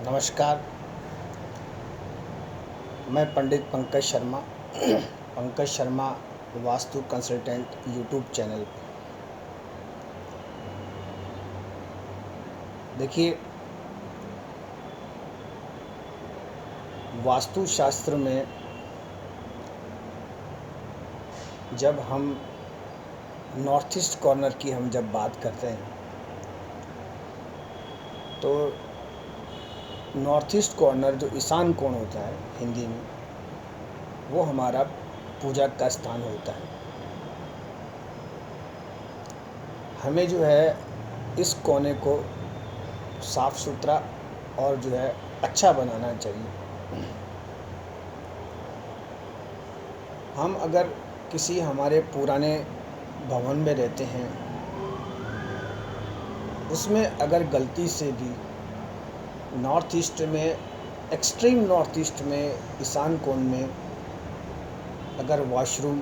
नमस्कार। मैं Pandit Pankaj Sharma Pankaj Sharma vastu consultant YouTube channel. देखिए, वास्तुशास्त्र में जब हम नॉर्थ ईस्ट कॉर्नर की जब बात करते हैं तो नॉर्थ ईस्ट कॉर्नर जो ईशान कोण होता है हिंदी में, वो हमारा पूजा का स्थान होता है। हमें जो है इस कोने को साफ़ सुथरा और जो है अच्छा बनाना चाहिए। हम अगर किसी हमारे पुराने भवन में रहते हैं, उसमें अगर गलती से भी नॉर्थ ईस्ट में, एक्सट्रीम नॉर्थ ईस्ट में, ईशान कोण में अगर वॉशरूम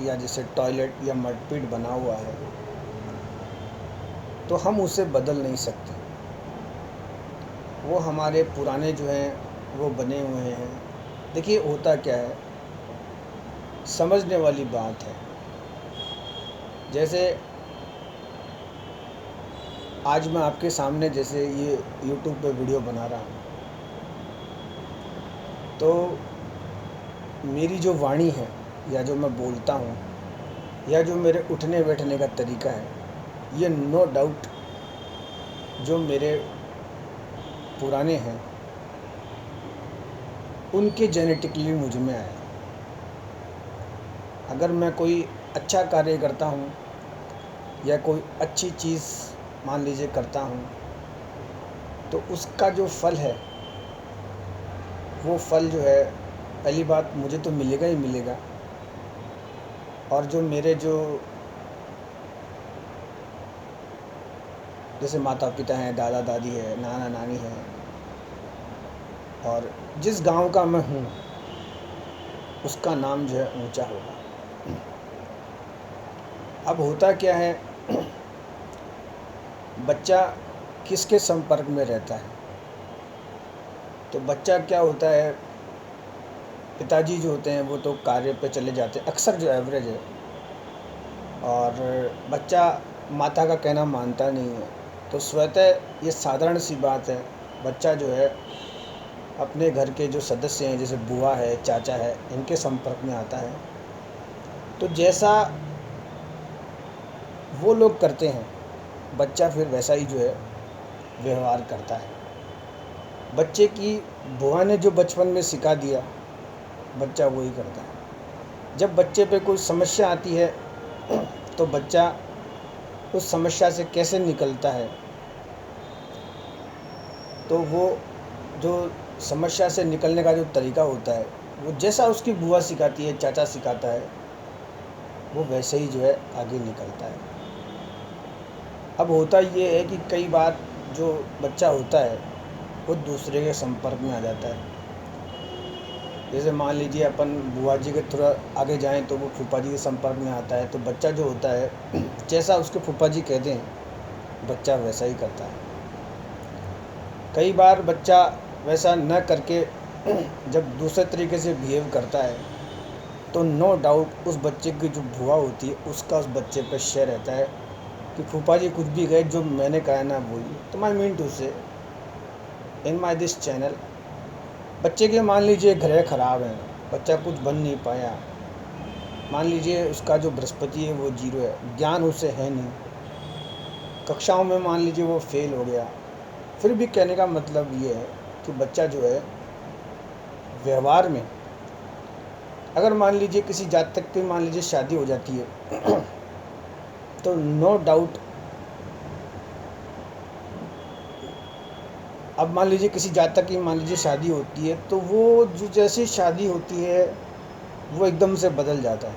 या जैसे टॉयलेट या मडपिट बना हुआ है तो हम उसे बदल नहीं सकते। वो हमारे पुराने जो हैं वो बने हुए हैं। देखिए, होता क्या है, समझने वाली बात है। जैसे आज मैं आपके सामने जैसे ये यूट्यूब पे वीडियो बना रहा हूँ, तो मेरी जो वाणी है या जो मैं बोलता हूँ या जो मेरे उठने बैठने का तरीका है, ये नो डाउट जो मेरे पुराने हैं उनके जेनेटिकली मुझ में आया। अगर मैं कोई अच्छा कार्य करता हूँ या कोई अच्छी चीज़ मान लीजिए करता हूँ, तो उसका जो फल है वो फल जो है, पहली बात मुझे तो मिलेगा ही मिलेगा। और जो मेरे जो जैसे माता पिता हैं, दादा दादी है, नाना नानी है, और जिस गांव का मैं हूँ उसका नाम जो है ऊंचा होगा। अब होता क्या है, बच्चा किसके संपर्क में रहता है, तो बच्चा क्या होता है, पिताजी जो होते हैं वो तो कार्य पे चले जाते हैं अक्सर, जो एवरेज है, और बच्चा माता का कहना मानता नहीं है। तो स्वतः ये साधारण सी बात है, बच्चा जो है अपने घर के जो सदस्य हैं, जैसे बुआ है, चाचा है, इनके संपर्क में आता है। तो जैसा वो लोग करते हैं, बच्चा फिर वैसा ही जो है व्यवहार करता है। बच्चे की बुआ ने जो बचपन में सिखा दिया, बच्चा वही करता है। जब बच्चे पे कोई समस्या आती है तो बच्चा उस समस्या से कैसे निकलता है, तो वो जो समस्या से निकलने का जो तरीका होता है, वो जैसा उसकी बुआ सिखाती है, चाचा सिखाता है, वो वैसे ही जो है आगे निकलता है। अब होता ये है कि कई बार जो बच्चा होता है वो दूसरे के संपर्क में आ जाता है। जैसे मान लीजिए अपन बुआ जी के थोड़ा आगे जाएं तो वो फूफा जी के संपर्क में आता है, तो बच्चा जो होता है जैसा उसके फूफा जी कहते हैं, बच्चा वैसा ही करता है। कई बार बच्चा वैसा न करके जब दूसरे तरीके से बिहेव करता है, तो नो डाउट उस बच्चे की जो बुआ होती है उसका उस बच्चे पर शेयर रहता है कि फूफा जी कुछ भी कहे, जो मैंने कहा ना वही। तो माई मीन टू से इन माई दिस चैनल, बच्चे के मान लीजिए ग्रह खराब हैं, बच्चा कुछ बन नहीं पाया, मान लीजिए उसका जो बृहस्पति है वो 0 है, ज्ञान उसे है नहीं, कक्षाओं में मान लीजिए वो फेल हो गया, फिर भी कहने का मतलब ये है कि बच्चा जो है व्यवहार में, अगर मान लीजिए किसी जातक की मान लीजिए शादी हो जाती है तो नो डाउट, अब मान लीजिए किसी जातक की मान लीजिए शादी होती है, तो वो जो जैसी शादी होती है वो एकदम से बदल जाता है।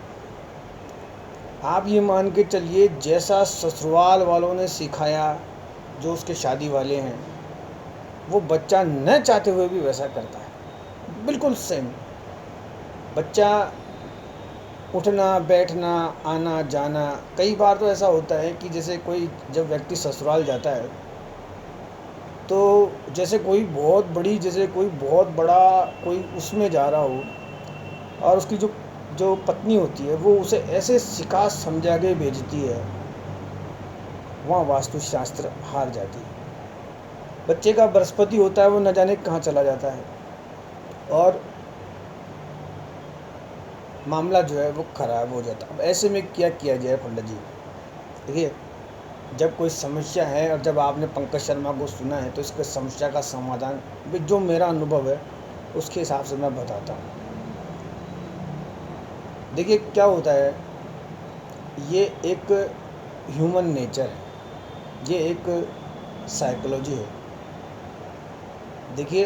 आप ये मान के चलिए, जैसा ससुराल वालों ने सिखाया, जो उसके शादी वाले हैं, वो बच्चा न चाहते हुए भी वैसा करता है, बिल्कुल सेम। बच्चा उठना बैठना, आना जाना, कई बार तो ऐसा होता है कि जैसे कोई जब व्यक्ति ससुराल जाता है तो जैसे कोई बहुत बड़ी, जैसे कोई बहुत बड़ा कोई उसमें जा रहा हो, और उसकी जो जो पत्नी होती है वो उसे ऐसे सिखा समझा के भेजती है, वहाँ वास्तुशास्त्र हार जाती है। बच्चे का बृहस्पति होता है वो न जाने कहाँ चला जाता है, और मामला जो है वो खराब हो जाता है। अब ऐसे में क्या किया जाए पंडित जी? देखिए, जब कोई समस्या है और जब आपने पंकज शर्मा को सुना है, तो इसके समस्या का समाधान भी जो मेरा अनुभव है उसके हिसाब से मैं बताता हूँ। देखिए क्या होता है, ये एक ह्यूमन नेचर है, ये एक साइकोलॉजी है। देखिए,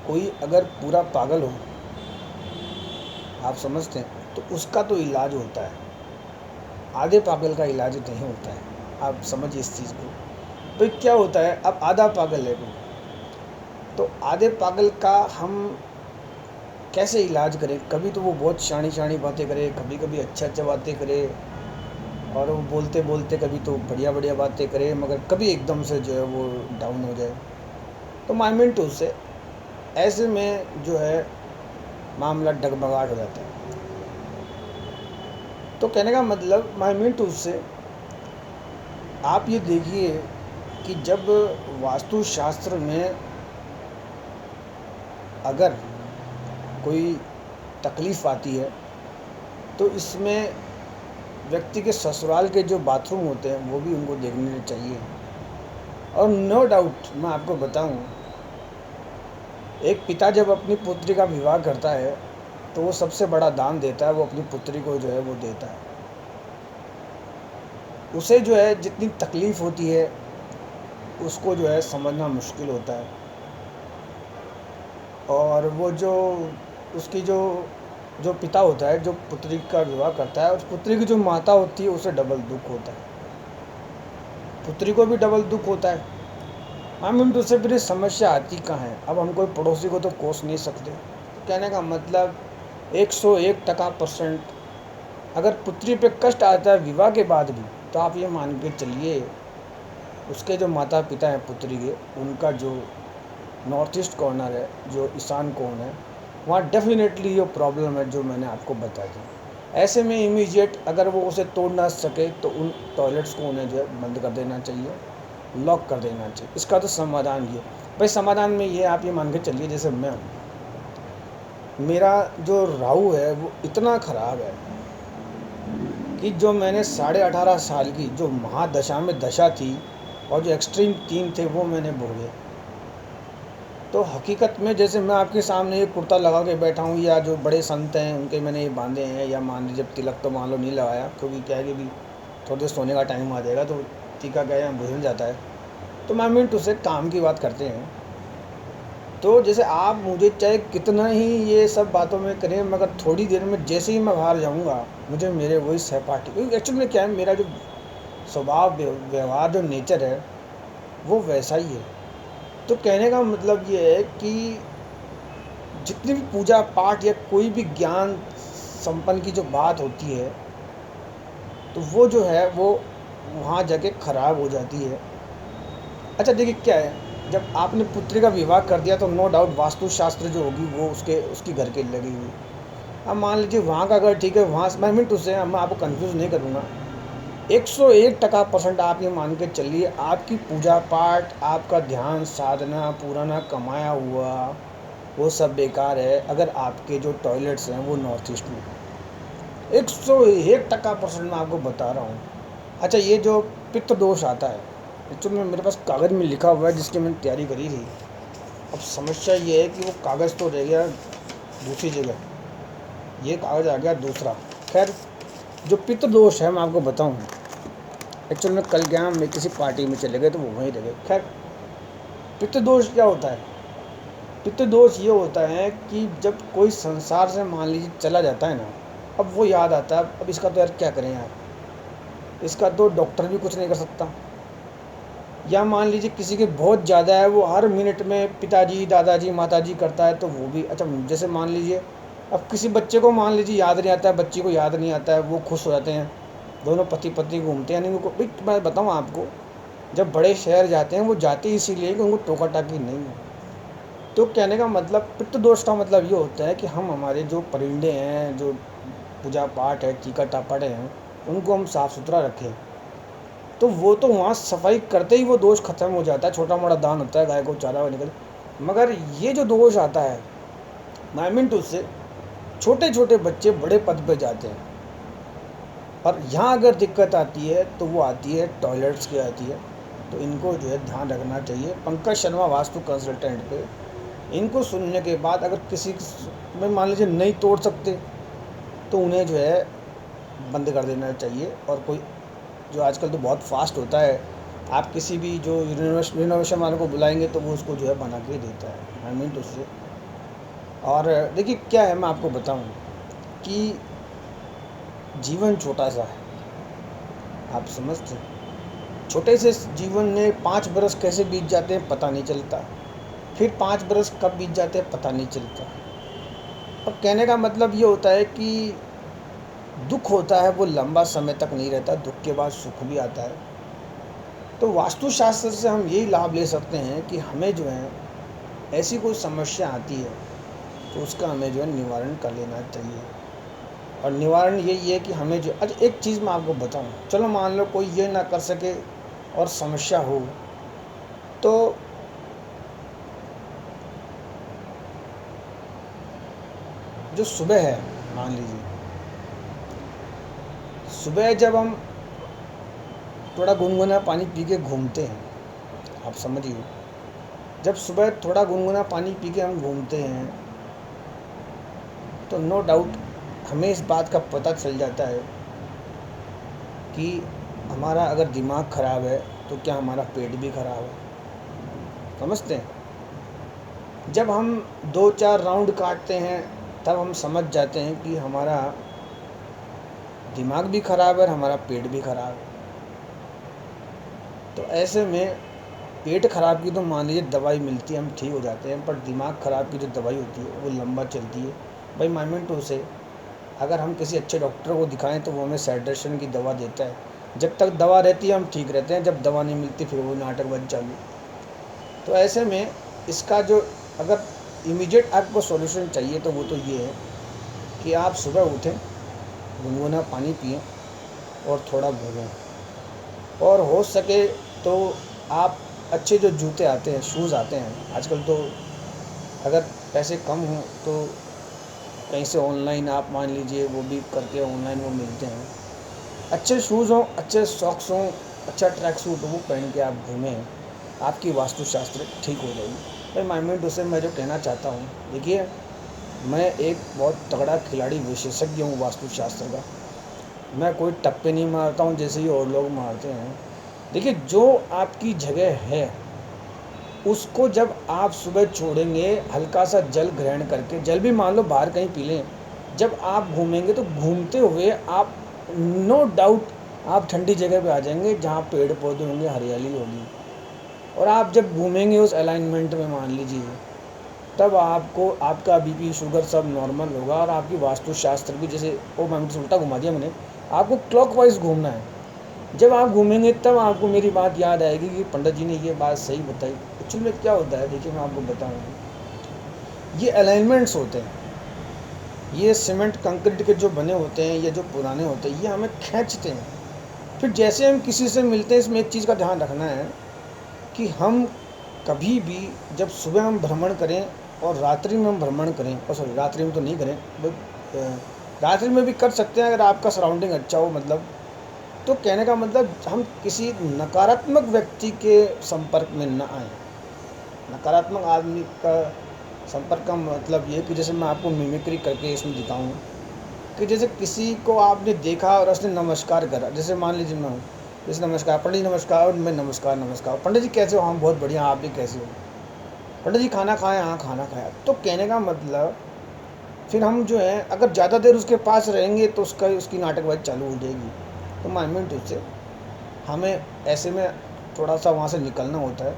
कोई अगर पूरा पागल हो, आप समझते हैं, तो उसका तो इलाज होता है, आधे पागल का इलाज नहीं होता है। आप समझिए इस चीज़ को। तो क्या होता है, अब आधा पागल है कोई, तो आधे पागल का हम कैसे इलाज करें? कभी तो वो बहुत शानी शानी बातें करे, कभी कभी अच्छा अच्छा बातें करे, और वो बोलते बोलते कभी तो बढ़िया बढ़िया बातें करे, मगर कभी एकदम से जो है वो डाउन हो जाए। तो माइंड टू से ऐसे में जो है मामला डगमगाहट हो जाता है। तो कहने का मतलब माइंड टू से आप ये देखिए कि जब वास्तुशास्त्र में अगर कोई तकलीफ़ आती है, तो इसमें व्यक्ति के ससुराल के जो बाथरूम होते हैं वो भी उनको देखने चाहिए। और नो डाउट मैं आपको बताऊं, एक पिता जब अपनी पुत्री का विवाह करता है तो वो सबसे बड़ा दान देता है, वो अपनी पुत्री को जो है वो देता है। उसे जो है जितनी तकलीफ़ होती है उसको जो है समझना मुश्किल होता है, और वो जो उसकी जो जो पिता होता है, जो पुत्री का विवाह करता है, उस पुत्री की जो माता होती है उसे डबल दुख होता है, पुत्री को भी डबल दुख होता है। हम तो फिर समस्या आती कहाँ है? अब हम कोई पड़ोसी को तो कोस नहीं सकते। तो कहने का मतलब 101% अगर पुत्री पे कष्ट आता है विवाह के बाद भी, तो आप ये मान के चलिए उसके जो माता पिता हैं पुत्री के, उनका जो नॉर्थ ईस्ट कॉर्नर है, जो ईशान कोण है, वहाँ डेफिनेटली ये प्रॉब्लम है जो मैंने आपको बता दी। ऐसे में इमीडिएट अगर वो उसे तोड़ ना सके तो उन टॉयलेट्स को उन्हें जो है बंद कर देना चाहिए, लॉक कर देना चाहिए। इसका तो समाधान ये भाई, समाधान में ये आप ये मान के चलिए, जैसे मैं हूँ, मेरा जो राहु है वो इतना ख़राब है कि जो मैंने 18.5 साल की जो महादशा में दशा थी और जो एक्सट्रीम 3 थे वो मैंने भोगे। तो हकीकत में जैसे मैं आपके सामने ये कुर्ता लगा के बैठा हूँ, या जो बड़े संत हैं उनके मैंने ये बांधे हैं, या मान लीजिए तिलक तो मान लो नहीं लगाया, क्योंकि क्या है कि भी थोड़ी देर सोने का टाइम आ जाएगा तो टीका क्या है भूल जाता है। तो मैं मिनट उससे काम की बात करते हैं। तो जैसे आप मुझे चाहे कितना ही ये सब बातों में करें, मगर थोड़ी देर में जैसे ही मैं बाहर जाऊँगा मुझे मेरे वही सहपाठी, क्योंकि एक्चुअली में क्या है, मेरा जो स्वभाव व्यवहार जो नेचर है वो वैसा ही है। तो कहने का मतलब ये है कि जितनी भी पूजा पाठ या कोई भी ज्ञान संपन्न की जो बात होती है, तो वो जो है वो वहाँ जाके ख़राब हो जाती है। अच्छा देखिए क्या है, जब आपने पुत्री का विवाह कर दिया तो नो डाउट वास्तुशास्त्र जो होगी वो उसकी घर की लगी हुई। अब मान लीजिए वहाँ का अगर ठीक है, वहाँ मैं मिनट उससे मैं आपको कंफ्यूज नहीं करूँगा, 101% आप ये मान के चलिए आपकी पूजा पाठ, आपका ध्यान साधना पुराना कमाया हुआ वो सब बेकार है अगर आपके जो टॉयलेट्स हैं वो नॉर्थ ईस्ट में। 101% मैं आपको बता रहा हूँ। अच्छा ये जो पित्त दोष आता है, एक्चुअली में मेरे पास कागज़ में लिखा हुआ है जिसकी मैंने तैयारी करी थी। अब समस्या ये है कि वो कागज़ तो रह गया दूसरी जगह, ये कागज़ आ गया दूसरा। खैर जो पित्त दोष है मैं आपको बताऊँ, एक्चुअली में कल क्या मैं किसी पार्टी में चले गए तो वो वहीं रह गए। खैर पित्त दोष क्या होता है? पित्त दोष ये होता है कि जब कोई संसार से मान लीजिए चला जाता है ना, अब वो याद आता है अब इसका तो यार क्या करें यार, इसका तो डॉक्टर भी कुछ नहीं कर सकता। या मान लीजिए किसी के बहुत ज़्यादा है, वो हर मिनट में पिताजी दादाजी माताजी करता है तो वो भी। अच्छा जैसे मान लीजिए अब किसी बच्चे को मान लीजिए याद नहीं आता है, बच्ची को याद नहीं आता है, वो खुश हो जाते हैं, दोनों पति पत्नी घूमते हैं। यानी उनको भाई मैं बताऊँ आपको, जब बड़े शहर जाते हैं वो जाते इसीलिए कि उनको टोका टाकी नहीं है। तो कहने का मतलब, पितृ दोष का मतलब ये होता है कि हम हमारे जो परिंदे हैं, जो पूजा पाठ है, टीका टापड़ हैं, उनको हम साफ़ सुथरा रखें। तो वो तो वहाँ सफाई करते ही वो दोष खत्म हो जाता है, छोटा मोटा दान होता है, गाय को चारा हुआ निकल। मगर ये जो दोष आता है माइमिन टू से, छोटे छोटे बच्चे बड़े पद पे जाते हैं। और यहाँ अगर दिक्कत आती है तो वो आती है टॉयलेट्स की आती है। तो इनको जो है ध्यान रखना चाहिए। पंकज शर्मा वास्तु कंसल्टेंट पे इनको सुनने के बाद अगर किसी में मान लीजिए नहीं तोड़ सकते तो उन्हें जो है बंद कर देना चाहिए। और कोई जो आजकल तो बहुत फास्ट होता है, आप किसी भी जो रिनोवेशन वाले को बुलाएंगे तो वो उसको जो है बना के देता है, आई मीन उससे। और देखिए क्या है, मैं आपको बताऊं कि जीवन छोटा सा है, आप समझते हैं। छोटे से जीवन में 5 बरस कैसे बीत जाते हैं पता नहीं चलता, फिर 5 बरस कब बीत जाते हैं पता नहीं चलता। और कहने का मतलब ये होता है कि दुख होता है वो लंबा समय तक नहीं रहता, दुख के बाद सुख भी आता है। तो वास्तुशास्त्र से हम यही लाभ ले सकते हैं कि हमें जो है ऐसी कोई समस्या आती है तो उसका हमें जो है निवारण कर लेना चाहिए। और निवारण यही है कि हमें जो, अच्छा एक चीज़ मैं आपको बताऊं, चलो मान लो कोई ये ना कर सके और समस्या हो, तो जो सुबह है, मान लीजिए सुबह जब हम थोड़ा गुनगुना पानी पी के घूमते हैं, आप समझिए, जब सुबह थोड़ा गुनगुना पानी पी के हम घूमते हैं तो नो डाउट हमें इस बात का पता चल जाता है कि हमारा अगर दिमाग ख़राब है तो क्या हमारा पेट भी ख़राब है, समझते हैं। जब हम 2-4 राउंड काटते हैं तब हम समझ जाते हैं कि हमारा दिमाग भी ख़राब है और हमारा पेट भी ख़राब है। तो ऐसे में पेट ख़राब की तो मान लीजिए दवाई मिलती है, हम ठीक हो जाते हैं, पर दिमाग ख़राब की जो दवाई होती है वो लंबा चलती है। भाई माइमेंटो से अगर हम किसी अच्छे डॉक्टर को दिखाएं तो वो हमें सैडेशन की दवा देता है, जब तक दवा रहती है हम ठीक रहते हैं, जब दवा नहीं मिलती फिर वो नाटकबाजी चालू। तो ऐसे में इसका जो, अगर इमीडिएट आपको सॉल्यूशन चाहिए तो वो तो ये है कि आप सुबह उठें, गुनगुना पानी पिएं और थोड़ा घूमें। और हो सके तो आप अच्छे जो जूते आते हैं, शूज़ आते हैं आजकल, तो अगर पैसे कम हों तो कहीं से ऑनलाइन आप मान लीजिए वो भी करके ऑनलाइन वो मिलते हैं, अच्छे शूज़ हों, अच्छे सॉक्स हों, अच्छा ट्रैक सूट हो, वो पहन के आप घूमें, आपकी वास्तुशास्त्र ठीक हो जाएगी। भाई माइमेंट उसे मैं जो कहना चाहता हूँ, देखिए मैं एक बहुत तगड़ा खिलाड़ी विशेषज्ञ हूँ वास्तुशास्त्र का। मैं कोई टप्पे नहीं मारता हूँ जैसे ही और लोग मारते हैं। देखिए जो आपकी जगह है उसको जब आप सुबह छोड़ेंगे, हल्का सा जल ग्रहण करके, जल भी मान लो बाहर कहीं पी लें, जब आप घूमेंगे तो घूमते हुए आप नो डाउट आप ठंडी जगह पे आ जाएंगे जहाँ पेड़ पौधे होंगे, हरियाली होगी। और आप जब घूमेंगे उस अलाइनमेंट में मान लीजिए, तब आपको आपका बीपी शुगर सब नॉर्मल होगा। और आपकी वास्तुशास्त्र भी, जैसे ओ मैंने उल्टा घुमा दिया मैंने, आपको क्लॉकवाइज घूमना है। जब आप घूमेंगे तब आपको मेरी बात याद आएगी कि पंडित जी ने ये बात सही बताई। एक्चुअली में क्या होता है, देखिए मैं आपको बताऊँ, ये अलाइनमेंट्स होते हैं, ये सीमेंट कंक्रीट के जो बने होते हैं, ये जो पुराने होते हैं, ये हमें खींचते हैं। फिर जैसे हम किसी से मिलते हैं, इसमें एक चीज़ का ध्यान रखना है कि हम कभी भी जब सुबह हम भ्रमण करें और रात्रि में हम भ्रमण करें, और सॉरी रात्रि में तो नहीं करें, रात्रि में भी कर सकते हैं अगर आपका सराउंडिंग अच्छा हो, मतलब तो कहने का मतलब हम किसी नकारात्मक व्यक्ति के संपर्क में न आए। नकारात्मक आदमी का संपर्क का मतलब ये कि जैसे मैं आपको मिमिक्री करके इसमें दिखाऊँ कि जैसे किसी को आपने देखा और उसने नमस्कार करा, जैसे मान लीजिए मैं हूँ, जैसे नमस्कार पंडित जी नमस्कार, और मैं नमस्कार नमस्कार, पंडित जी कैसे हो, हम बहुत बढ़िया, आप भी कैसे हो, पंडित जी खाना खाएं, हाँ खाना खाया। तो कहने का मतलब फिर हम जो है अगर ज़्यादा देर उसके पास रहेंगे तो उसकी नाटकबाजी चालू हो जाएगी। तो माइमेंट उससे हमें ऐसे में थोड़ा सा वहाँ से निकलना होता है।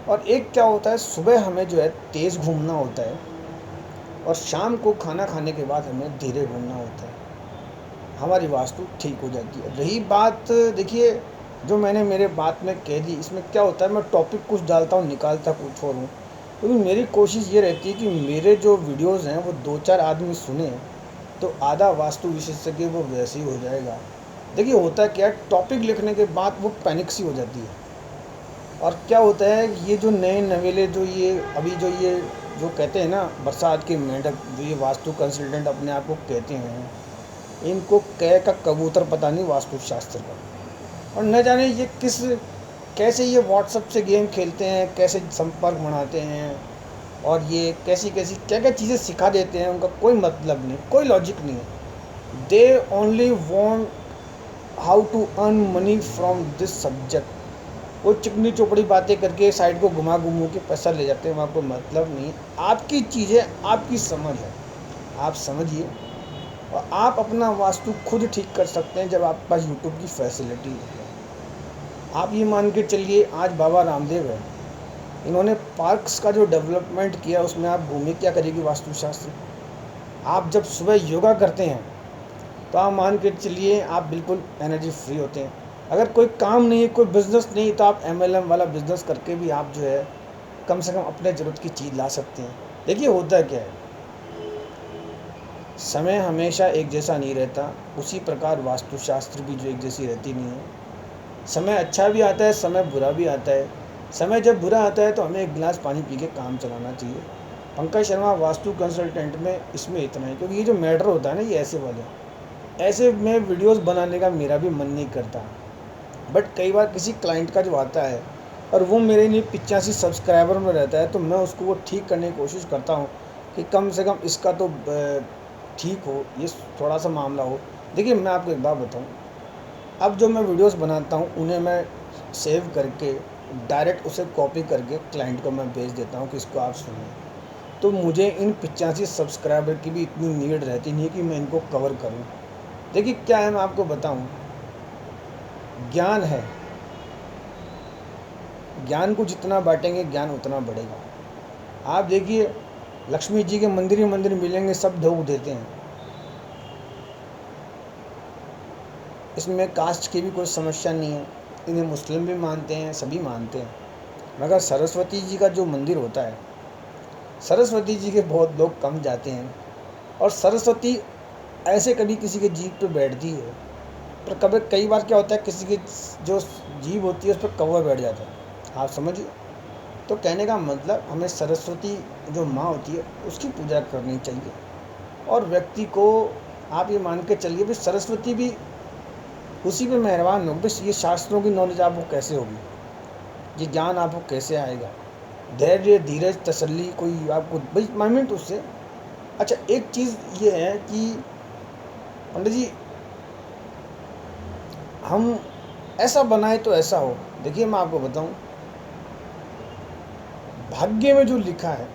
और एक क्या होता है, सुबह हमें जो है तेज़ घूमना होता है और शाम को खाना खाने के बाद हमें धीरे घूमना होता है, हमारी वास्तु ठीक हो जाती है। रही बात, देखिए जो मैंने मेरे बात में कह दी, इसमें क्या होता है, मैं टॉपिक कुछ डालता हूँ, निकालता कुछ और हूँ। क्योंकि मेरी कोशिश ये रहती है कि मेरे जो वीडियोज़ हैं वो 2-4 आदमी सुने, तो आधा वास्तु विशेषज्ञ वो वैसे ही हो जाएगा। देखिए होता क्या है, टॉपिक लिखने के बाद वो पैनिक सी हो जाती है। और क्या होता है, ये जो नए नवेले जो ये अभी जो कहते हैं ना बरसात के मेंढक, जो ये वास्तु कंसल्टेंट अपने आप को कहते हैं, इनको कै का कबूतर पता नहीं वास्तुशास्त्र का। और न जाने ये कैसे ये व्हाट्सअप से गेम खेलते हैं, कैसे संपर्क बनाते हैं, और ये कैसी कैसी क्या क्या चीज़ें सिखा देते हैं, उनका कोई मतलब नहीं, कोई लॉजिक नहीं है। They only want how to earn money from this subject. वो चिकनी चोपड़ी बातें करके साइड को घुमा घुमू के पैसा ले जाते हैं, वहाँ कोई मतलब नहीं है। आपकी चीज़ें, आपकी समझ है, आप समझिए, और आप अपना वास्तु खुद ठीक कर सकते हैं जब आपके पास यूट्यूब की फैसिलिटी है। आप ये मान के चलिए, आज बाबा रामदेव है, इन्होंने पार्क्स का जो डेवलपमेंट किया, उसमें आप भूमि क्या करेगी वास्तुशास्त्र। आप जब सुबह योगा करते हैं तो आप मान के चलिए आप बिल्कुल एनर्जी फ्री होते हैं। अगर कोई काम नहीं है, कोई बिज़नेस नहीं, तो आप MLM वाला बिज़नेस करके भी आप जो है कम से कम अपने ज़रूरत की चीज़ ला सकते हैं। देखिए होता क्या है, समय हमेशा एक जैसा नहीं रहता, उसी प्रकार वास्तुशास्त्र भी जो एक जैसी रहती नहीं है। समय अच्छा भी आता है, समय बुरा भी आता है। समय जब बुरा आता है तो हमें एक गिलास पानी पी के काम चलाना चाहिए। पंकज शर्मा वास्तु कंसल्टेंट में इसमें इतना है, क्योंकि ये जो मैटर होता है ना, ये ऐसे में वीडियोस बनाने का मेरा भी मन नहीं करता। बट कई बार किसी क्लाइंट का जो आता है और वो मेरे लिए 85 सब्सक्राइबर में रहता है, तो मैं उसको वो ठीक करने की कोशिश करता हूँ कि कम से कम इसका तो ठीक हो, ये थोड़ा सा मामला हो। देखिए मैं आपको एक बात बताऊँ, अब जो मैं वीडियोस बनाता हूँ उन्हें मैं सेव करके डायरेक्ट उसे कॉपी करके क्लाइंट को मैं भेज देता हूँ कि इसको आप सुनिए। तो मुझे इन 85 सब्सक्राइबर की भी इतनी नीड रहती नहीं है कि मैं इनको कवर करूँ। देखिए क्या है, मैं आपको बताऊँ, ज्ञान है, ज्ञान को जितना बांटेंगे ज्ञान उतना बढ़ेगा। आप देखिए, लक्ष्मी जी के मंदिर ही मंदिर मिलेंगे, सब धोख देते हैं। इसमें कास्ट की भी कोई समस्या नहीं है, इन्हें मुस्लिम भी मानते हैं, सभी मानते हैं। मगर सरस्वती जी का जो मंदिर होता है, सरस्वती जी के बहुत लोग कम जाते हैं। और सरस्वती ऐसे कभी किसी के जीभ पे बैठती है, पर कभी कई बार क्या होता है, किसी की जो जीभ होती है उस पर कौवा बैठ जाता है। आप समझिए। तो कहने का मतलब, हमें सरस्वती जो माँ होती है उसकी पूजा करनी चाहिए। और व्यक्ति को आप ये मान के चलिए भी सरस्वती भी उसी पे मेहरबान होगी। बस ये शास्त्रों की नॉलेज आपको कैसे होगी, ये ज्ञान आपको कैसे आएगा, धैर्य धीरज तसल्ली कोई आपको भाई माइंड उससे। अच्छा एक चीज़ ये है कि पंडित जी, हम ऐसा बनाए तो ऐसा हो। देखिए मैं आपको बताऊं, भाग्य में जो लिखा है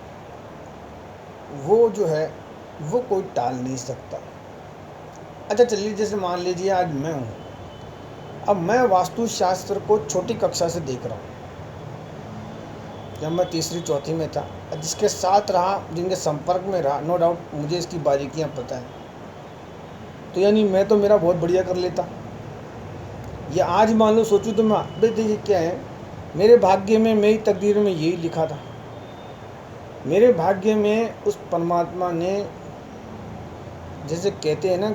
वो जो है वो कोई टाल नहीं सकता। अच्छा चलिए, जैसे मान लीजिए आज मैं हूँ, अब मैं वास्तुशास्त्र को छोटी कक्षा से देख रहा हूँ। जब मैं तीसरी चौथी में था, जिसके साथ रहा, जिनके संपर्क में रहा, नो डाउट मुझे इसकी बारीकियाँ पता है। तो यानी मैं तो मेरा बहुत बढ़िया कर लेता। या आज मान लो सोचूं तो मैं, देखिए क्या है, मेरे भाग्य में, मेरी तकदीर में यही लिखा था। मेरे भाग्य में उस परमात्मा ने, जैसे कहते हैं ना,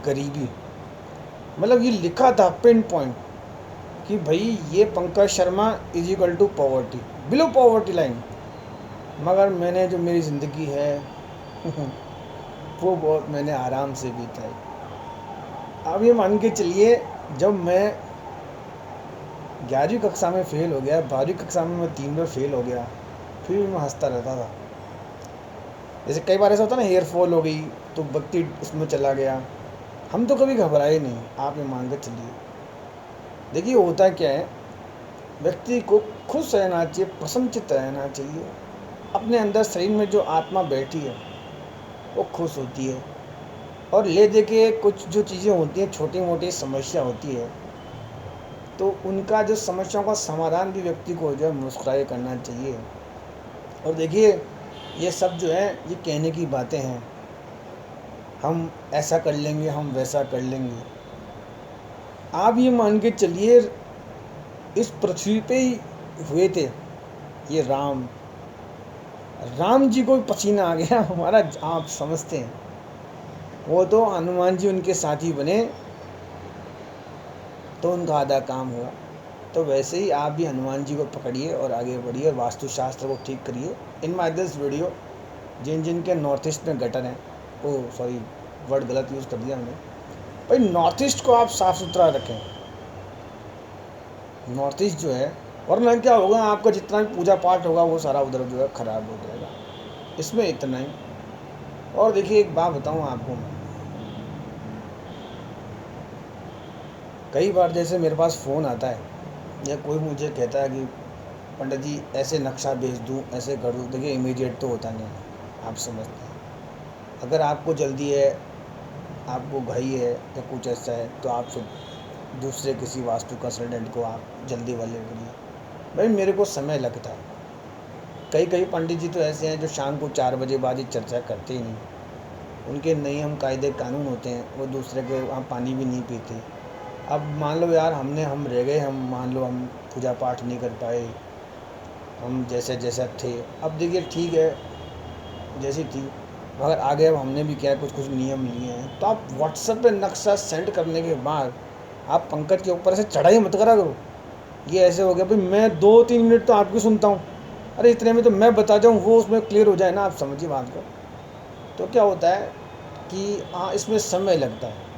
गरीबी, मतलब ये लिखा था पिन पॉइंट कि भाई ये Pankaj Sharma is equal to poverty, below poverty line. मगर मैंने जो मेरी ज़िंदगी है वो बहुत मैंने आराम से बिताई। अब ये मान के चलिए, जब मैं 11वीं कक्षा में फ़ेल हो गया, 12वीं कक्षा में मैं 3 बार फेल हो गया, फिर भी मैं हंसता रहता था। जैसे कई बार ऐसा होता ना, हेयर फॉल हो गई तो बत्ती उसमें चला गया, हम तो कभी घबराए नहीं। आप ये मान के चलिए। देखिए होता क्या है, व्यक्ति को खुश रहना चाहिए, प्रसन्नचित्त रहना चाहिए। अपने अंदर शरीर में जो आत्मा बैठी है वो खुश होती है। और ले दे के कुछ जो चीज़ें होती हैं, छोटी मोटी समस्या होती है, तो उनका जो समस्याओं का समाधान भी व्यक्ति को जो है मुस्कुराए करना चाहिए। और देखिए ये सब जो है ये कहने की बातें हैं, हम ऐसा कर लेंगे, हम वैसा कर लेंगे। आप ये मान के चलिए, इस पृथ्वी पे ही हुए थे। ये राम जी को भी पसीना आ गया हमारा, आप समझते हैं। वो तो हनुमान जी उनके साथी बने तो उनका आधा काम हुआ। तो वैसे ही आप भी हनुमान जी को पकड़िए और आगे बढ़िए, वास्तुशास्त्र को ठीक करिए। इन माई दिस वीडियो, जिन जिन के नॉर्थ ईस्ट में गटर हैं, ओ सॉरी वर्ड गलत यूज़ कर दिया हमने, भाई नॉर्थ ईस्ट को आप साफ़ सुथरा रखें। नॉर्थ ईस्ट जो है, वरना क्या होगा, आपका जितना भी पूजा पाठ होगा वो सारा उधर जो है ख़राब हो जाएगा। इसमें इतना ही। और देखिए एक बात बताऊँ आपको मैं, कई बार जैसे मेरे पास फ़ोन आता है या कोई मुझे कहता है कि पंडित जी ऐसे नक्शा भेज दूँ, ऐसे कर दूँ। देखिए इमीडिएट तो होता नहीं है, आप समझते हैं। अगर आपको जल्दी है, आपको घई है या कुछ ऐसा है, तो आप फिर दूसरे किसी वास्तु कंसल्टेंट को आप जल्दी वाले करिए। भाई मेरे को समय लगता है। कई कई पंडित जी तो ऐसे हैं जो शाम को 4 बजे बाद ही चर्चा करते ही नहीं। उनके नियम कायदे कानून होते हैं, वो दूसरे के वहाँ पानी भी नहीं पीते। अब मान लो यार हम रह गए, हम मान लो हम पूजा पाठ नहीं कर पाए, हम जैसे जैसा थे। अब देखिए ठीक है, जैसी थी, मगर आगे अब हमने भी क्या कुछ कुछ नियम लिए हैं। तो आप व्हाट्सएप पे नक्शा सेंड करने के बाद आप पंकज के ऊपर से चढ़ाई मत करा करो। ये ऐसे हो गया भाई, मैं 2-3 मिनट तो आपकी सुनता हूँ, अरे इतने में तो मैं बता जाऊँ, वो उसमें क्लियर हो जाए ना, आप समझिए बात को। तो क्या होता है कि हाँ इसमें समय लगता है।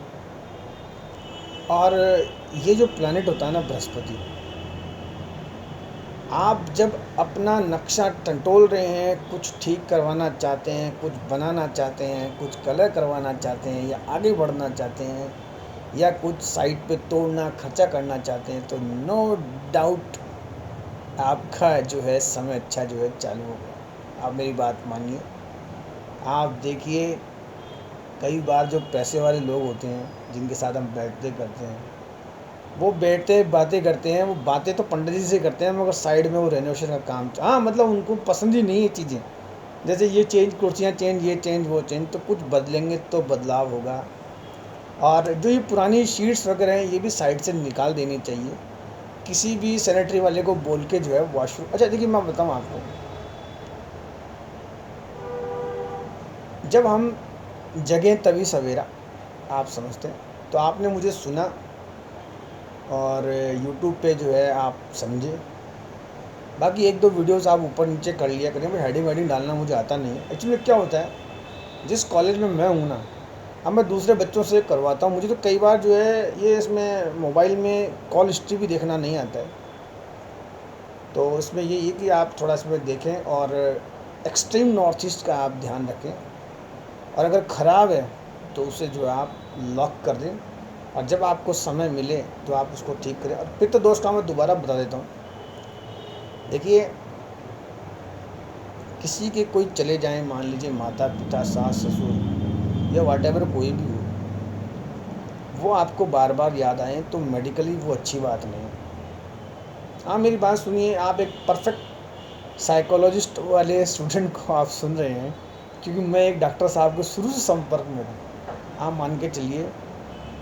और ये जो प्लैनेट होता है ना बृहस्पति, आप जब अपना नक्शा टंटोल रहे हैं, कुछ ठीक करवाना चाहते हैं, कुछ बनाना चाहते हैं, कुछ कलर करवाना चाहते हैं, या आगे बढ़ना चाहते हैं, या कुछ साइट पे तोड़ना खर्चा करना चाहते हैं, तो नो डाउट आपका जो है समय अच्छा जो है चालू होगा। आप मेरी बात मानिए। आप देखिए कई बार जो पैसे वाले लोग होते हैं जिनके साथ हम बैठते करते हैं, वो बैठते बातें करते हैं, वो बातें तो पंडित जी से करते हैं, मगर साइड में वो रेनोवेशन का काम, हाँ मतलब उनको पसंद ही नहीं है चीज़ें। जैसे ये चेंज, कुर्सियाँ चेंज, ये चेंज, वो चेंज, तो कुछ बदलेंगे तो बदलाव होगा। और जो ये पुरानी शीट्स वगैरह हैं, ये भी साइड से निकाल देनी चाहिए। किसी भी सैनिटरी वाले को बोल के जो है वॉशरूम, अच्छा देखिए मैं बताऊँ आपको, जब हम जगें तभी सवेरा, आप समझते हैं। तो आपने मुझे सुना और यूट्यूब पे जो है आप समझे। बाकी 1-2 वीडियोस आप ऊपर नीचे कर लिया करें, बट हेडिंग वेडिंग डालना मुझे आता नहीं है। एक्चुअली क्या होता है, जिस कॉलेज में मैं हूँ ना, अब मैं दूसरे बच्चों से करवाता हूँ, मुझे तो कई बार जो है ये इसमें मोबाइल में कॉल हिस्ट्री भी देखना नहीं आता है। तो इसमें ये कि आप थोड़ा इसमें देखें और एक्सट्रीम नॉर्थ ईस्ट का आप ध्यान रखें, और अगर ख़राब है तो उसे जो है आप लॉक कर दें, और जब आपको समय मिले तो आप उसको ठीक करें। और पित्त दोष का मैं दोबारा बता देता हूँ। देखिए किसी के कोई चले जाएं, मान लीजिए माता पिता, सास ससुर, या वाटेवर कोई भी हो, वो आपको बार बार याद आए तो मेडिकली वो अच्छी बात नहीं है। हाँ मेरी बात सुनिए, आप एक परफेक्ट साइकोलॉजिस्ट वाले स्टूडेंट को आप सुन रहे हैं, क्योंकि मैं एक डॉक्टर साहब के शुरू से संपर्क में था। आप मान के चलिए,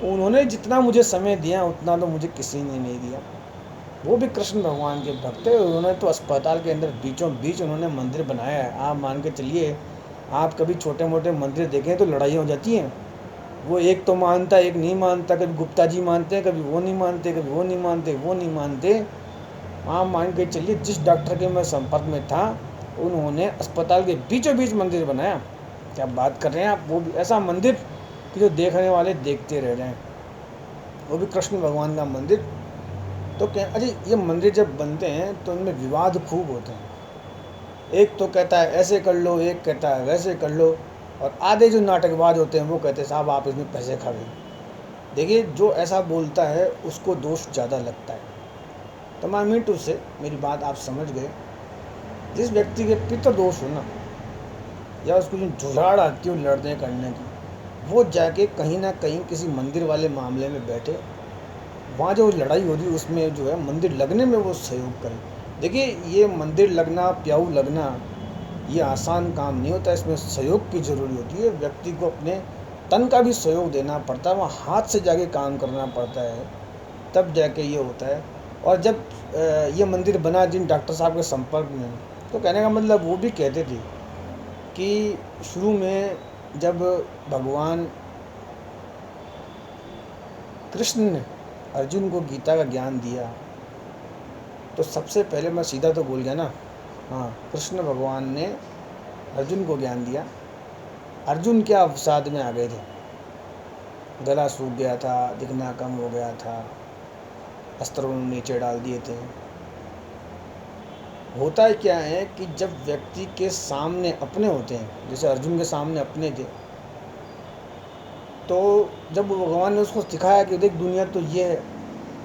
उन्होंने जितना मुझे समय दिया उतना तो मुझे किसी ने नहीं दिया। वो भी कृष्ण भगवान के भक्त है, उन्होंने तो अस्पताल के अंदर बीचों बीच उन्होंने मंदिर बनाया है। आप मान के चलिए, आप कभी छोटे मोटे मंदिर देखें तो लड़ाई हो जाती हैं। वो एक तो मानता, एक नहीं मानता, कभी गुप्ता जी मानते हैं, कभी वो नहीं मानते, कभी वो नहीं मानते, वो नहीं मानते। आप मान के चलिए, जिस डॉक्टर के मैं संपर्क में था, उन्होंने अस्पताल के बीचों बीच मंदिर बनाया। क्या बात कर रहे हैं आप, वो भी ऐसा मंदिर कि जो देखने वाले देखते रह जाएं, वो भी कृष्ण भगवान का मंदिर। तो क्या, अरे ये मंदिर जब बनते हैं तो इनमें विवाद खूब होते हैं। एक तो कहता है ऐसे कर लो, एक कहता है वैसे कर लो, और आधे जो नाटकबाज होते हैं वो कहते हैं साहब आप इसमें पैसे खा गए। देखिए जो ऐसा बोलता है उसको दोष ज़्यादा लगता है। तो मैं मीन टू से, मेरी बात आप समझ गए, जिस व्यक्ति के पितृ दोष हो ना, या उसको जो जुझाड़ आती हो लड़ने करने की, वो जाके कहीं ना कहीं किसी मंदिर वाले मामले में बैठे, वहाँ जो लड़ाई हो रही है उसमें जो है मंदिर लगने में वो सहयोग करे। देखिए ये मंदिर लगना, प्याऊ लगना, ये आसान काम नहीं होता, इसमें सहयोग की ज़रूरी होती है। व्यक्ति को अपने तन का भी सहयोग देना पड़ता है, वहाँ हाथ से जाके काम करना पड़ता है, तब जाके ये होता है। और जब ये मंदिर बना जिन डॉक्टर साहब के संपर्क में, तो कहने का मतलब वो भी कहते थे कि शुरू में जब भगवान कृष्ण ने अर्जुन को गीता का ज्ञान दिया, तो सबसे पहले मैं सीधा तो बोल गया ना, हाँ, कृष्ण भगवान ने अर्जुन को ज्ञान दिया। अर्जुन क्या अवसाद में आ गए थे, गला सूख गया था, दिखना कम हो गया था, अस्त्र उन्होंने नीचे डाल दिए थे। होता है क्या है कि जब व्यक्ति के सामने अपने होते हैं, जैसे अर्जुन के सामने अपने थे, तो जब भगवान ने उसको सिखाया कि देख दुनिया तो ये है,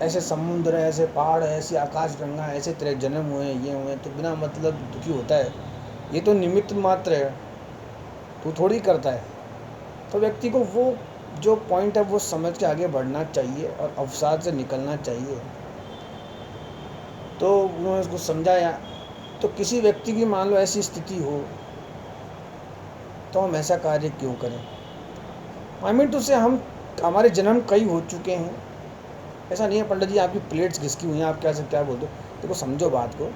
ऐसे समुद्र है, ऐसे पहाड़ है, ऐसी आकाशगंगा है, ऐसे तेरे जन्म हुए हैं, ये हुए हैं, तो बिना मतलब दुखी होता है, ये तो निमित्त मात्र है, तू थोड़ी करता है। तो व्यक्ति को वो जो पॉइंट है वो समझ के आगे बढ़ना चाहिए और अवसाद से निकलना चाहिए। तो उन्होंने उसको समझाया। तो किसी व्यक्ति की मान लो ऐसी स्थिति हो, तो हम ऐसा कार्य क्यों करें? आई मीन तो से हम, हमारे जन्म कई हो चुके हैं, ऐसा नहीं है पंडित जी आपकी प्लेट्स घिसकी हुई हैं, आप क्या से क्या बोल दो। देखो समझो बात को,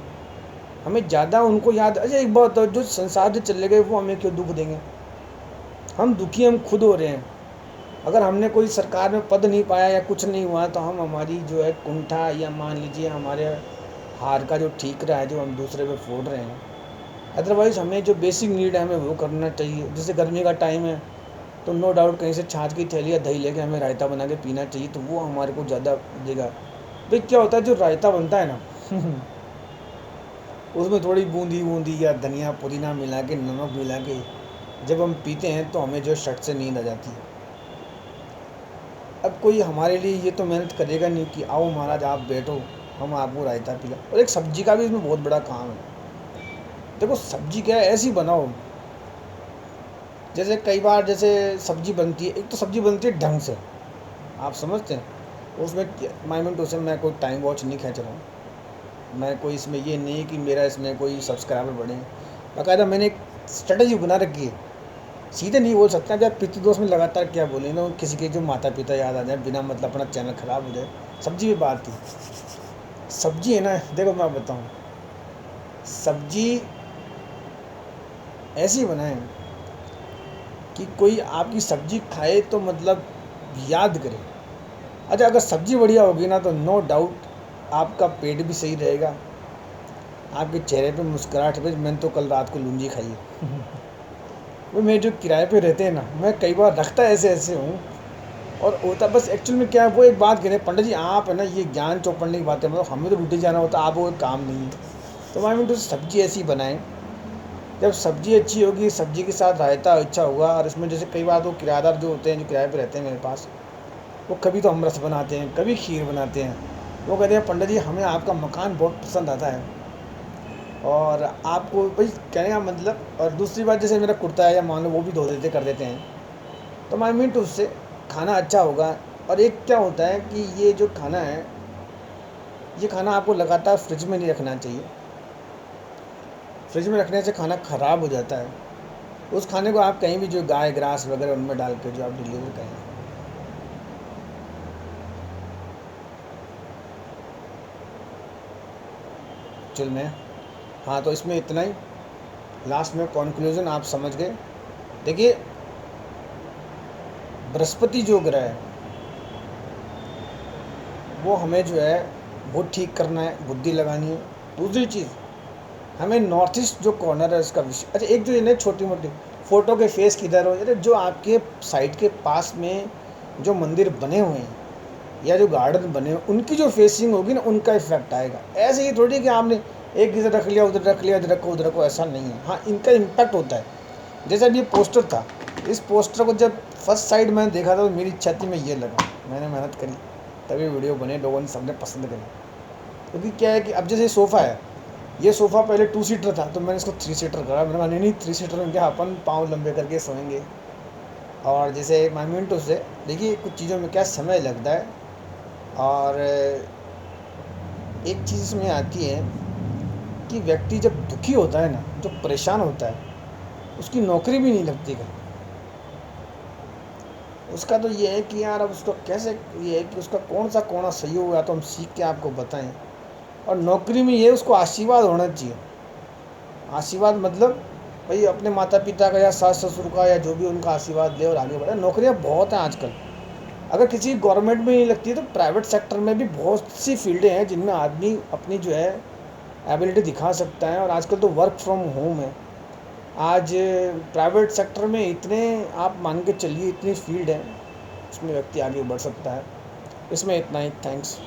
हमें ज़्यादा उनको याद, अच्छा एक बात बताओ, जो संसार से चले गए वो हमें क्यों दुख देंगे? हम दुखी हम खुद हो रहे हैं। अगर हमने कोई सरकार में पद नहीं पाया या कुछ नहीं हुआ, तो हम हमारी जो है कुंठा या मान लीजिए हमारे हार का जो ठीकरा है जो हम दूसरे पे फोड़ रहे हैं। अदरवाइज़ हमें जो बेसिक नीड है हमें वो करना चाहिए। जैसे गर्मी का टाइम है, तो नो डाउट कहीं से छाछ की थैली या दही लेके हमें रायता बना के पीना चाहिए, तो वो हमारे को ज़्यादा देगा। भाई क्या होता है, जो रायता बनता है ना उसमें थोड़ी बूंदी बूंदी या धनिया पुदीना मिला के, नमक मिला के जब हम पीते हैं, तो हमें जो शट से नींद आ जाती है। अब कोई हमारे लिए ये तो मेहनत करेगा नहीं कि आओ महाराज आप बैठो, हम आपको रायता पिला। और एक सब्जी का भी इसमें बहुत बड़ा काम है। देखो सब्जी क्या है, ऐसी बनाओ, जैसे कई बार जैसे सब्जी बनती है, एक तो सब्जी बनती है ढंग से, आप समझते हैं उसमें माइमेंट, उसे मैं कोई टाइम वॉच नहीं खींच रहा हूँ, मैं कोई इसमें ये नहीं कि मेरा इसमें कोई सब्सक्राइबर बढ़े। बाकायदा मैंने एक स्ट्रेटजी बना रखी है, सीधे नहीं बोल सकता कि आप पितृ दोष में लगातार क्या बोलें ना, किसी के जो माता पिता याद आ जाए, बिना मतलब अपना चैनल ख़राब हो जाए। सब्जी में बात थी, सब्जी है ना, देखो मैं बताऊँ, सब्जी ऐसी बनाएं कि कोई आपकी सब्जी खाए तो मतलब याद करे। अच्छा अगर सब्जी बढ़िया होगी ना, तो नो डाउट आपका पेट भी सही रहेगा, आपके चेहरे पे मुस्कुराहट पे। मैंने तो कल रात को लूंजी खाई है वो मेरे जो किराए पे रहते हैं ना, मैं कई बार रखता ऐसे ऐसे हूँ, और होता बस एक्चुअल में क्या है, वो एक बात कह रहे हैं पंडित जी आप है ना, ये ज्ञान चौपड़ने की बात है, मतलब हमें तो ड्यूटी जाना होता है, आप वो काम नहीं है। तो मैं तो सब्जी ऐसी बनाएं, जब सब्जी अच्छी होगी, सब्जी के साथ रायता अच्छा होगा, और इसमें जैसे कई बार वो किराएदार जो होते हैं, जो किराए पे रहते हैं मेरे पास, वो कभी तो अमरस बनाते हैं, कभी खीर बनाते हैं। वो कहते हैं पंडित जी हमें आपका मकान बहुत पसंद आता है, और आपको भाई कहने का मतलब। और दूसरी बात, जैसे मेरा कुर्ता है या मान लो वो भी धो देते कर देते हैं, तो मैं मीन टू उससे खाना अच्छा होगा। और एक क्या होता है कि ये जो खाना है, ये खाना आपको लगातार फ्रिज में नहीं रखना चाहिए, फ्रिज में रखने से खाना ख़राब हो जाता है। उस खाने को आप कहीं भी जो गाय ग्रास वगैरह उनमें डाल के जो आप डिलीवर करें। चल मैं, हाँ तो इसमें इतना ही, लास्ट में कंक्लूजन आप समझ गए। देखिए बृहस्पति जो ग्रह है वो हमें जो है वो ठीक करना है, बुद्धि लगानी है। दूसरी चीज़, हमें नॉर्थ ईस्ट जो कॉर्नर है इसका विषय, अच्छा एक जो इन्हें छोटी मोटी फ़ोटो के फेस किधर हो, अरे जो आपके साइड के पास में जो मंदिर बने हुए हैं या जो गार्डन बने हुए, उनकी जो फेसिंग होगी ना, उनका इफेक्ट आएगा। ऐसे ही थोड़ी कि आपने एक इधर रख लिया, उधर रख लिया, उधर रखो, ऐसा नहीं है। हाँ इनका इम्पैक्ट होता है। जैसे अब ये पोस्टर था, इस पोस्टर को जब फर्स्ट साइड मैंने देखा था, तो मेरी इच्छा थी मैं ये लगा, मैंने मेहनत करी, तभी वीडियो बने, लोगों ने सबने पसंद करी। क्योंकि क्या है कि अब जैसे सोफ़ा है, ये सोफ़ा पहले 2 सीटर था, तो मैंने इसको 3 सीटर करा। मैंने कहा नहीं 3 सीटर में क्या, अपन पाँव लंबे करके सोएंगे। और जैसे माइमेंटो से देखिए कुछ चीज़ों में क्या समय लगता है। और एक चीज़ इसमें आती है कि व्यक्ति जब दुखी होता है ना, जो परेशान होता है, उसकी नौकरी भी नहीं लगती कहीं। उसका तो ये है कि यार अब उसको कैसे, ये है कि उसका कौन सा कोना सही होगा, तो हम सीख के आपको बताएं। और नौकरी में ये उसको आशीर्वाद होना चाहिए। आशीर्वाद मतलब भाई अपने माता पिता का या सास ससुर का या जो भी उनका आशीर्वाद ले और आगे बढ़े। नौकरियाँ बहुत हैं आजकल। अगर किसी गवर्नमेंट में नहीं लगती है तो प्राइवेट सेक्टर में भी बहुत सी फील्डें हैं जिनमें आदमी अपनी जो है एबिलिटी दिखा सकता है। और आजकल तो वर्क फ्रॉम होम है। आज प्राइवेट सेक्टर में इतने आप मान के चलिए इतनी फील्ड है, उसमें व्यक्ति आगे बढ़ सकता है। इसमें इतना ही। थैंक्स।